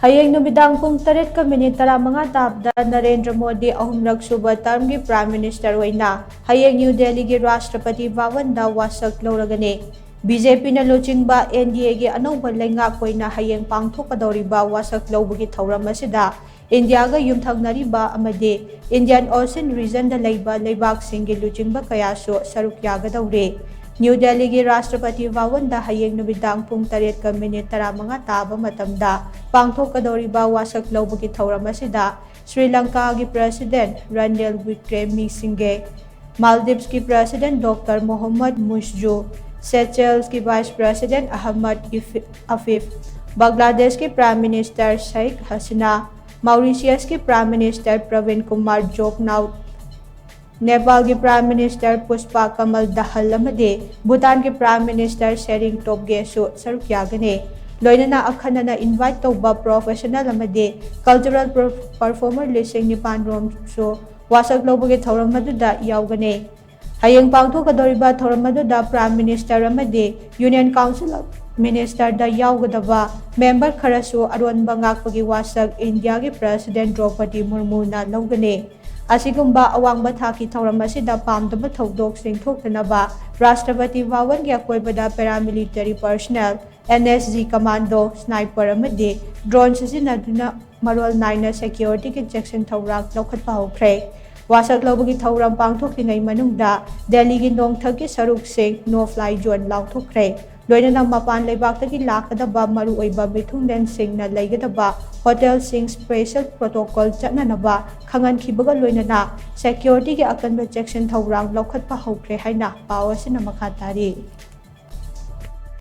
Hayeng numidang pung 8:35 tabda Narendra Modi ahumrak suba term gi Prime Minister oina Hayeng New Delhi gi Rashtrapati Bhavan da wasak loragane BJP na luchingba NDA gi anauba lengak oina Hayeng pangthokadoriba wasak lobagi thauram asida India ga yumthagnariba amade Indian Ocean region da leiba leibak singi luchingba kayaso saruk yagadawre New Delhi gi Rashtrapati Bhavan da Hayeng numidang pung 8:35 taba matamda pangthokadoriba wasak lobagi thauram asida Sri Lanka gi President Ranil Wickremesinghe Maldives ki President Dr. Mohammad Mushju Seychelles ki Vice President Ahmad Afif Bangladesh ki Prime Minister Sheikh Hasina Mauritius ki Prime Minister Pravin Kumar Jugnauth Nepal की prime minister Pushpa Kamal Dahal Bhutan की prime minister Tshering Tobgay सरुक यागने लोइनना अखनना invite तौबा professional cultural performer लिसिंग निपान रोम वासक लौबगे थौरम मदुदा यावगने हयेंग पांगथोकदोरिबा थौरम मदुदा prime minister union council of minister दा यावगदबा मेंबर खरसु अरोनबा ngaakpagi वासक इंडिया की प्रेसिडेंट द्रौपदी मुर्मू ना लौगने असिगुम्बा अवांगबा थाकी थौरम असिदा पामदबा थौदोकसिंग थोक्तनबा राष्ट्रपति भवन की अकोइबदा paramilitary personnel NSG commando sniper अमदे ड्रोन सिजिनादुना मरोल नाइना सिक्योरिटी के चेक्सन थौराक लौखतपा होख्रे वासक लौबगी थौरम पांगथोक्लिङै मनुंगदा दिल्ली की नोंगथकी सरुकसिंग नो फ्लाई जोन लाउथोख्रे लोइनना मपान लेबाक्तगी लाकदबा मरु ओइबा मिथुंगलेन सिंगना लैगदबा होटल सिंग स्पेशल प्रोटोकॉल चटननबा खंगनखिबगा लोइनना सिक्योरिटी के अकनबा चेक्सन थौराक लौखतपा होख्रे हाइना पाव असिना मखा तारी।